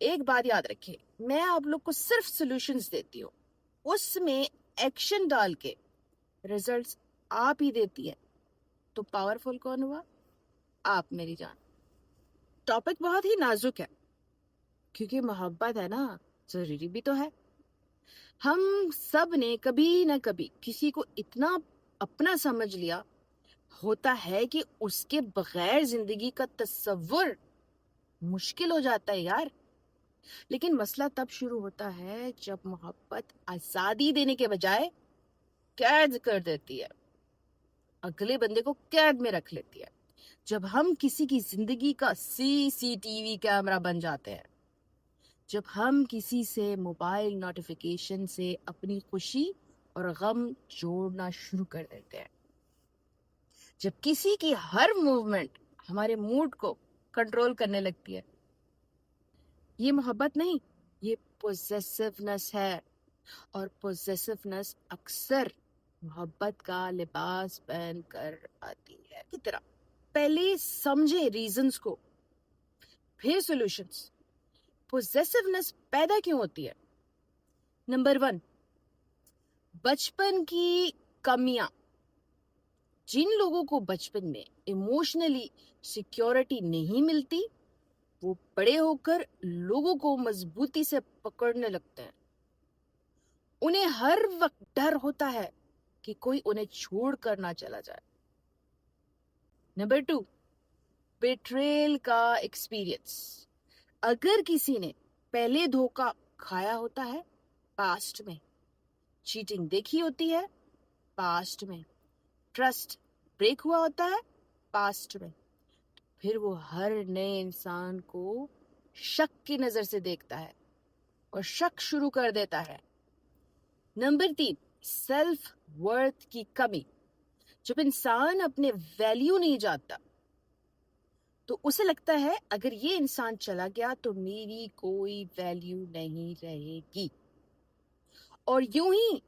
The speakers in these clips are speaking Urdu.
ایک بات یاد رکھیں، میں آپ لوگ کو صرف سولوشنز دیتی ہوں، اس میں ایکشن ڈال کے ریزلٹس آپ ہی دیتی ہے، تو پاورفل کون ہوا؟ آپ میری جان۔ ٹاپک بہت ہی نازک ہے، کیونکہ محبت ہے نا، ضروری بھی تو ہے۔ ہم سب نے کبھی نہ کبھی کسی کو اتنا اپنا سمجھ لیا ہوتا ہے کہ اس کے بغیر زندگی کا تصور مشکل ہو جاتا ہے یار۔ لیکن مسئلہ تب شروع ہوتا ہے جب محبت آزادی دینے کے بجائے قید کر دیتی ہے، اگلے بندے کو قید میں رکھ لیتی ہے۔ جب ہم کسی کی زندگی کا CCTV کیمرہ بن جاتے ہیں، جب ہم کسی سے موبائل نوٹیفیکیشن سے اپنی خوشی اور غم جوڑنا شروع کر دیتے ہیں، جب کسی کی ہر موومنٹ ہمارے موڈ کو کنٹرول کرنے لگتی ہے، یہ محبت نہیں، یہ پوزیسونس ہے۔ اور پوزیسونس اکثر محبت کا لباس پہن کر آتی ہے کی طرح۔ پہلے سمجھے ریزنز کو، پھر سولوشنز۔ پوزیسونس پیدا کیوں ہوتی ہے؟ نمبر 1، بچپن کی کمیاں۔ جن لوگوں کو بچپن میں ایموشنلی سیکیورٹی نہیں ملتی، وہ بڑے ہو کر لوگوں کو مضبوطی سے پکڑنے لگتے ہیں۔ انہیں ہر وقت ڈر ہوتا ہے کہ کوئی انہیں چھوڑ کر نہ چلا جائے۔ نمبر 2، بیٹریل کا ایکسپیرئنس۔ اگر کسی نے پہلے دھوکہ کھایا ہوتا ہے پاسٹ میں، چیٹنگ دیکھی ہوتی ہے پاسٹ میں، ٹرسٹ بریک ہوا ہوتا ہے پاسٹ میں، پھر وہ ہر نئے انسان کو شک کی نظر سے دیکھتا ہے اور شک شروع کر دیتا ہے۔ نمبر 3، سیلف ورتھ کی کمی۔ جب انسان اپنے ویلیو نہیں جانتا تو اسے لگتا ہے اگر یہ انسان چلا گیا تو میری کوئی ویلیو نہیں رہے گی، اور یوں ہی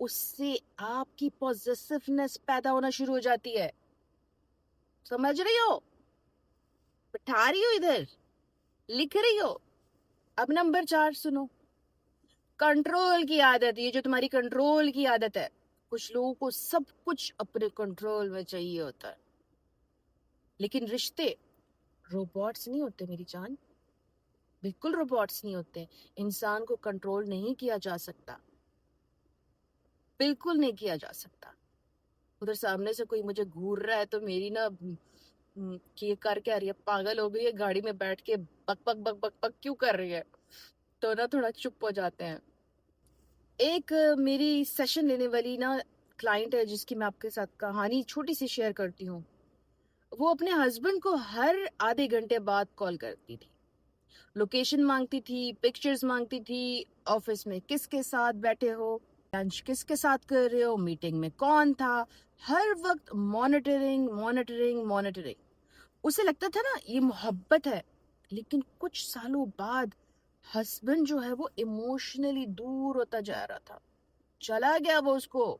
اس سے آپ کی پوزیسونس پیدا ہونا شروع ہو جاتی ہے۔ سمجھ رہی ہو؟ بٹھا رہی ہو؟ ادھر لکھ رہی ہو؟ اب نمبر 4 سنو، کنٹرول کی عادت۔ یہ جو تمہاری کنٹرول کی عادت ہے، کچھ لوگوں کو سب کچھ اپنے کنٹرول میں چاہیے ہوتا ہے، لیکن رشتے روبوٹس نہیں ہوتے میری جان، بالکل روبوٹس نہیں ہوتے۔ انسان کو کنٹرول نہیں کیا جا سکتا، بالکل نہیں کیا جا سکتا۔ ادھر سامنے سے کوئی مجھے گھور رہا ہے تو میری نا یہ کر کے آ رہی ہے، پاگل ہو گئی ہے، گاڑی میں بیٹھ کے بک بک بک بک بک کیوں کر رہی ہے، تو نا تھوڑا چپ ہو جاتے ہیں۔ ایک میری سیشن لینے والی نا کلائنٹ ہے جس کی میں آپ کے ساتھ کہانی چھوٹی سی شیئر کرتی ہوں۔ وہ اپنے ہسبینڈ کو ہر آدھے گھنٹے بعد کال کرتی تھی، لوکیشن مانگتی تھی، پکچرز مانگتی تھی، آفس میں کس کے ساتھ بیٹھے ہو، لنچ کس کے ساتھ کر رہے ہو، میٹنگ میں کون تھا، ہر وقت مانیٹرنگ مانیٹرنگ مانیٹرنگ۔ اسے لگتا تھا نا یہ محبت ہے، لیکن کچھ سالوں بعد ہسبینڈ جو ہے وہ ایموشنلی دور ہوتا جا رہا تھا، چلا گیا وہ اس کو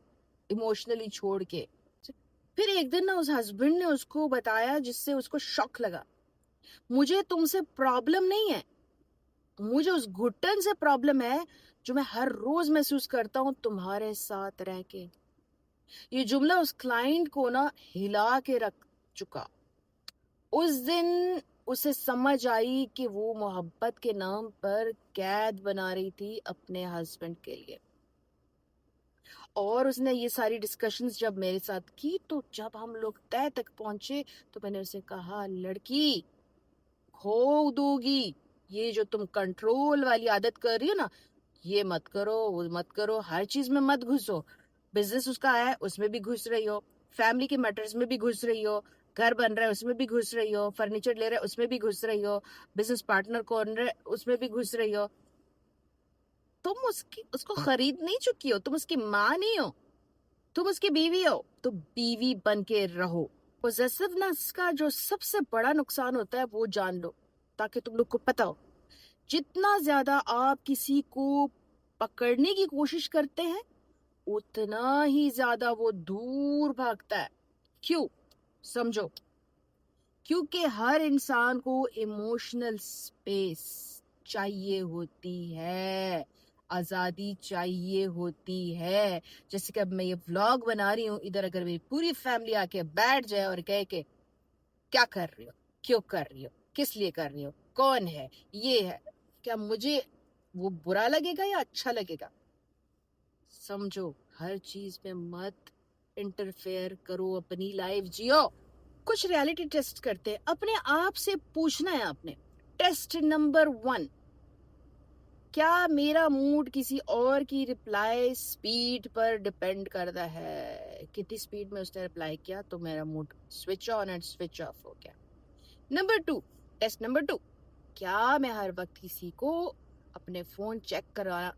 ایموشنلی چھوڑ کے۔ پھر ایک دن نا اس ہسبینڈ نے اس کو بتایا جس سے اس کو شوق لگا، مجھے تم سے پرابلم نہیں ہے، مجھے اس گھٹن سے پرابلم ہے جو میں ہر روز محسوس کرتا ہوں تمہارے ساتھ رہ کے۔ یہ جملہ اس کلائنٹ کو نا ہلا کے رکھ چکا۔ اس دن اسے سمجھ آئی کہ وہ محبت کے نام پر قید بنا رہی تھی اپنے ہسبینڈ کے لیے۔ اور اس نے یہ ساری ڈسکشنز جب میرے ساتھ کی تو جب ہم لوگ طے تک پہنچے تو میں نے اسے کہا، لڑکی کھو دو گی، یہ جو تم کنٹرول والی عادت کر رہی ہو نا، یہ مت کرو، وہ مت کرو، ہر چیز میں مت گھسو۔ بزنس اس کا ہے اس میں بھی گھس رہی ہو، فیملی کے میٹرز میں بھی گھس رہی ہو، گھر بن رہا ہے اس میں بھی گھس رہی ہو، فرنیچر لے رہا ہے اس میں بھی گھس رہی ہو، بزنس پارٹنر کون رہا ہے اس میں بھی گھس رہی ہو۔ تم اس کو خرید نہیں چکی ہو، تم اس کی ماں نہیں ہو، تم اس کی بیوی ہو، تو بیوی بن کے رہو۔ پوزیسونس کا جو سب سے بڑا نقصان ہوتا ہے وہ جان لو، تاکہ تم لوگ کو پتا ہو، جتنا زیادہ آپ کسی کو پکڑنے کی کوشش کرتے ہیں اتنا ہی زیادہ وہ دور بھاگتا ہے۔ کیوں؟ سمجھو، کیونکہ ہر انسان کو ایموشنل سپیس چاہیے ہوتی ہے، آزادی چاہیے ہوتی ہے. جیسے کہ اب میں یہ ولاگ بنا رہی ہوں، ادھر اگر میری پوری فیملی آ کے بیٹھ جائے اور کہے کہ کیا کر رہی ہو، کیوں کر رہی ہو، کس لیے کر رہی ہو، کون ہے، یہ ہے، کیا مجھے وہ برا لگے گا یا اچھا لگے گا؟ سمجھو، ہر چیز میں مت انٹرفیئر کرو، اپنی لائف جیو. کچھ ریالٹی ٹیسٹ کرتے ہیں، اپنے آپ سے پوچھنا ہے آپ نے. ٹیسٹ نمبر 1، کیا میرا موڈ کسی اور کی رپلائی سپیڈ پر ڈپینڈ کرتا ہے؟ کتنی سپیڈ میں اس نے رپلائی کیا تو میرا mood switch on and switch off ہو گیا. نمبر 2، ٹیسٹ نمبر 2، کیا میں ہر وقت کسی کو اپنے فون چیک کروانا،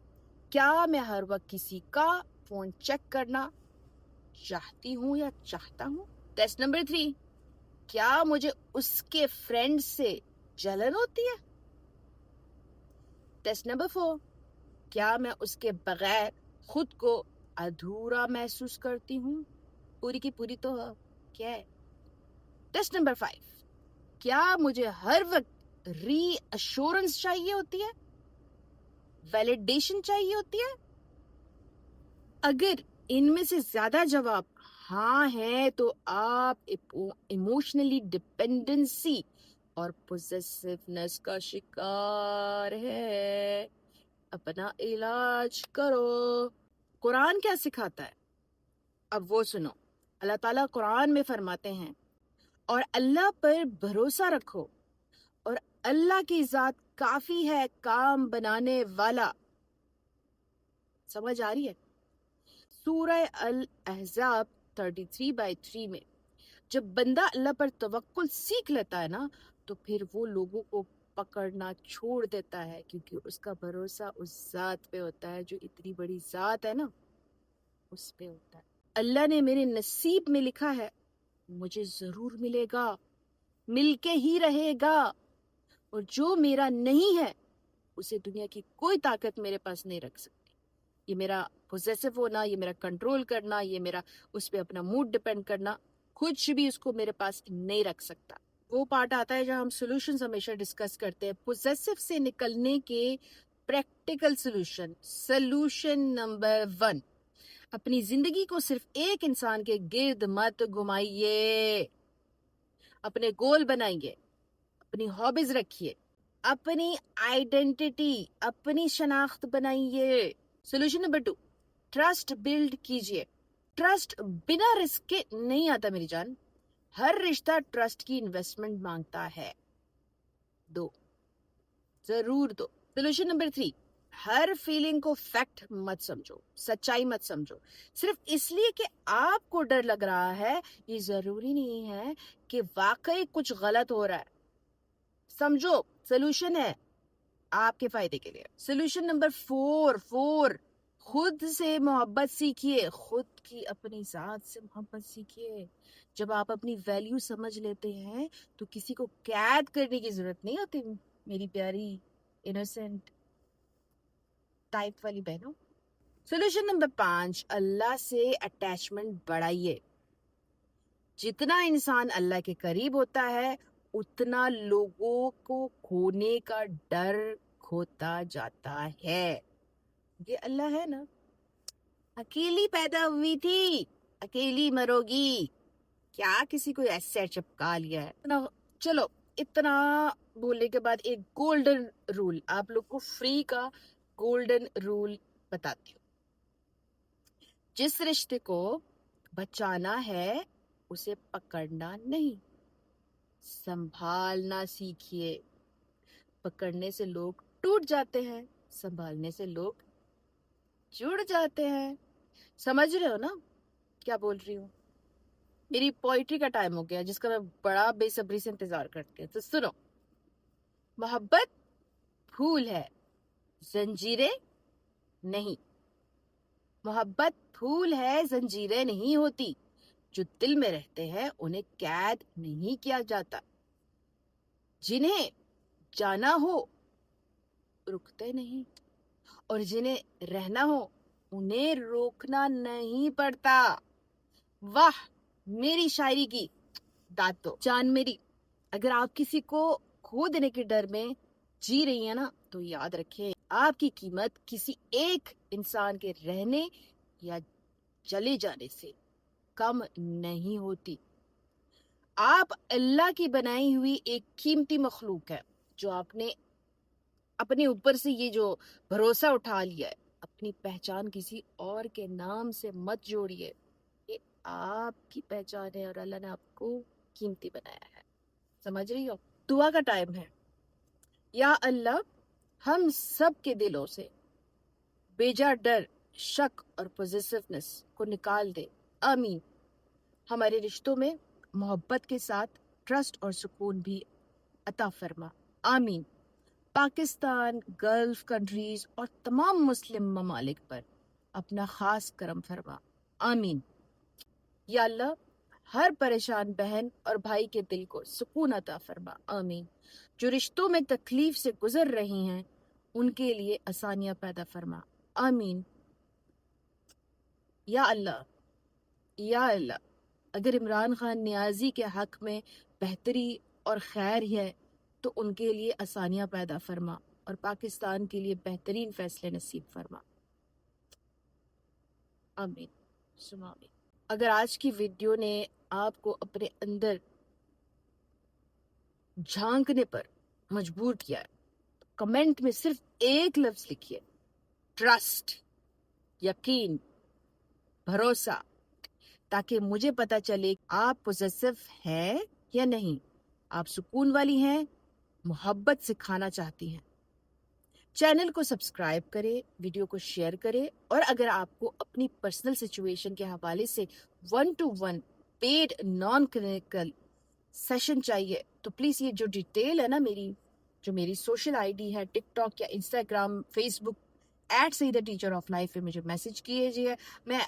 کیا میں ہر وقت کسی کا فون چیک کرنا چاہتی ہوں یا چاہتا ہوں؟ ٹیسٹ نمبر 3، کیا مجھے اس کے فرینڈ سے جلن ہوتی ہے؟ ٹیسٹ نمبر 4، کیا میں اس کے بغیر خود کو ادھورا محسوس کرتی ہوں؟ پوری کی پوری تو کیا ہے. ٹیسٹ نمبر 5، کیا مجھے ہر وقت ری ایشورنس چاہیے ہوتی ہے، ویلیڈیشن چاہیے ہوتی ہے؟ اگر ان میں سے زیادہ جواب ہاں ہے تو آپ ایموشنلی ڈپینڈنسی اور پوزیسونیس کا شکار ہے. اپنا علاج کرو. قرآن کیا سکھاتا ہے؟ اب وہ سنو. اللہ تعالیٰ قرآن میں فرماتے ہیں، اور اللہ پر بھروسہ رکھو اور اللہ کی ذات کافی ہے کام بنانے والا. سمجھ آ رہی ہے؟ سورہ الاحزاب 33/3 میں جب بندہ اللہ پر توکل سیکھ لیتا ہے نا تو پھر وہ لوگوں کو پکڑنا چھوڑ دیتا ہے، کیونکہ اس کا بھروسہ اس ذات پہ ہوتا ہے جو اتنی بڑی ذات ہے نا، اس پہ ہوتا ہے. اللہ نے میرے نصیب میں لکھا ہے، مجھے ضرور ملے گا، مل کے ہی رہے گا، اور جو میرا نہیں ہے اسے دنیا کی کوئی طاقت میرے پاس نہیں رکھ سکتی. یہ میرا پوزیسو ہونا، یہ میرا کنٹرول کرنا، یہ میرا اس پہ اپنا موڈ ڈپینڈ کرنا، کچھ بھی اس کو میرے پاس نہیں رکھ سکتا. وہ پارٹ آتا ہے جہاں ہم سولوشنز ہمیشہ ڈسکس کرتے ہیں. پوزیسو سے نکلنے کے پریکٹیکل سولوشن نمبر 1، اپنی زندگی کو صرف ایک انسان کے گرد مت گھمائیے. اپنے گول بنائیے، اپنی ہابیز رکھیے، اپنی آئیڈینٹی، اپنی شناخت بنائیے. سولوشن نمبر 2، ٹرسٹ بلڈ کیجیے. ٹرسٹ بنا رسک کے نہیں آتا میری جان. ہر رشتہ ٹرسٹ کی انویسٹمنٹ مانگتا ہے. دو، ضرور دو. سولوشن نمبر 3، ہر فیلنگ کو فیکٹ مت سمجھو، سچائی مت سمجھو. صرف اس لیے کہ آپ کو ڈر لگ رہا ہے یہ ضروری نہیں ہے کہ واقعی کچھ غلط ہو رہا ہے. سمجھو، سولوشن ہے آپ کے فائدے کے لیے. سولوشن نمبر 4، خود سے محبت سیکھیے، خود کی اپنی ذات سے محبت سیکھیے. جب آپ اپنی ویلیو سمجھ لیتے ہیں تو کسی کو قید کرنے کی ضرورت نہیں ہوتی میری پیاری انوسینٹ ٹائپ والی بہنوں. سولوشن نمبر 5، اللہ سے اٹیچمنٹ بڑھائیے. جتنا انسان اللہ کے قریب ہوتا ہے اتنا لوگوں کو کھونے کا ڈر کھوتا جاتا ہے. یہ اللہ ہے نا، اکیلی پیدا ہوئی تھی اکیلی مرو گی، کیا کسی کو ایسے چپکا لیا ہے؟ چلو اتنا بولنے کے بعد ایک گولڈن رول آپ لوگ کو، فری کا گولڈن رول بتاتی ہوں. جس رشتے کو بچانا ہے اسے پکڑنا نہیں، سنبھالنا سیکھیے. پکڑنے سے لوگ ٹوٹ جاتے ہیں، سنبھالنے سے لوگ جڑ جاتے ہیں. سمجھ رہے ہو نا کیا بول رہی ہوں؟ میری پوئٹری کا ٹائم ہو گیا جس کا میں بڑا بے صبری سے انتظار کرتی ہوں. تو سنو، محبت پھول ہے، زنجیریں نہیں. محبت پھول ہے، زنجیریں نہیں ہوتی. جو دل میں رہتے ہیں انہیں قید نہیں کیا جاتا. جنہیں جانا ہو رکتے نہیں، اور جنہیں رہنا ہو انہیں روکنا نہیں پڑتا. واہ میری شاعری کی داد دو جان میری. اگر آپ کسی کو کھو دینے کے ڈر میں جی رہی ہیں نا تو یاد رکھیں آپ کی قیمت کسی ایک انسان کے رہنے یا چلے جانے سے کم نہیں ہوتی. آپ اللہ کی بنائی ہوئی ایک قیمتی مخلوق ہے جو آپ نے اپنے اوپر سے یہ جو بھروسہ اٹھا لیا ہے. اپنی پہچان کسی اور کے نام سے مت جوڑیے. یہ آپ کی پہچان ہے اور اللہ نے آپ کو قیمتی بنایا ہے. سمجھ رہی ہو؟ دعا کا ٹائم ہے. یا اللہ ہم سب کے دلوں سے بیجا ڈر، شک اور پوزیسونس کو نکال دے. آمین. ہمارے رشتوں میں محبت کے ساتھ ٹرسٹ اور سکون بھی عطا فرما. آمین. پاکستان، گلف کنٹریز اور تمام مسلم ممالک پر اپنا خاص کرم فرما. آمین. یا اللہ ہر پریشان بہن اور بھائی کے دل کو سکون عطا فرما. آمین. جو رشتوں میں تکلیف سے گزر رہی ہیں ان کے لیے آسانیاں پیدا فرما. آمین. یا اللہ اگر عمران خان نیازی کے حق میں بہتری اور خیر ہے تو ان کے لیے آسانیاں پیدا فرما اور پاکستان کے لیے بہترین فیصلے نصیب فرما. آمین ثم آمین. اگر آج کی ویڈیو نے آپ کو اپنے اندر جھانکنے پر مجبور کیا ہے تو کمنٹ میں صرف ایک لفظ لکھیے: ٹرسٹ، یقین، بھروسہ، تاکہ مجھے پتا چلے آپ پوزیسو ہے یا نہیں، آپ سکون والی ہیں، محبت سکھانا چاہتی ہیں. چینل کو سبسکرائب کرے، ویڈیو کو شیئر کرے، اور اگر آپ کو اپنی پرسنل سچویشن کے حوالے سے 1-to-1 paid naan clinical session چاہیے تو پلیز یہ جو ڈیٹیل ہے نا میری سوشل آئی ڈی ہے ٹک ٹاک یا انسٹاگرام، فیس بک @SayeedaTeacherOfLife پہ مجھے میسج کیجیے. میں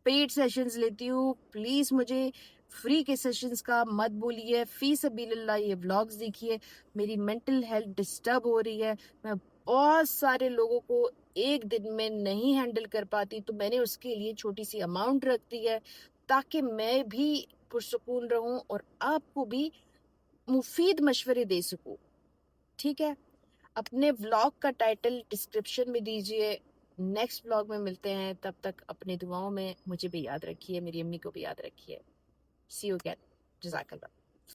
پیڈ سیشنز لیتی ہوں. پلیز مجھے فری کے سیشنز کا مت بولیے. فی سبیل اللہ یہ ولاگز دیکھیے. میری مینٹل ہیلتھ ڈسٹرب ہو رہی ہے. میں بہت سارے لوگوں کو ایک دن میں نہیں ہینڈل کر پاتی تو میں نے اس کے لیے چھوٹی سی اماؤنٹ رکھ دی ہے تاکہ میں بھی پرسکون رہوں اور آپ کو بھی مفید مشورے دے سکوں. ٹھیک ہے؟ اپنے ولاگ کا ٹائٹل ڈسکرپشن میں دیجئے. نیکسٹ ولاگ میں ملتے ہیں. تب تک اپنے دعاؤں میں مجھے بھی یاد رکھیے، میری امی کو بھی یاد رکھیے. سی یو اگین. جزاک اللہ.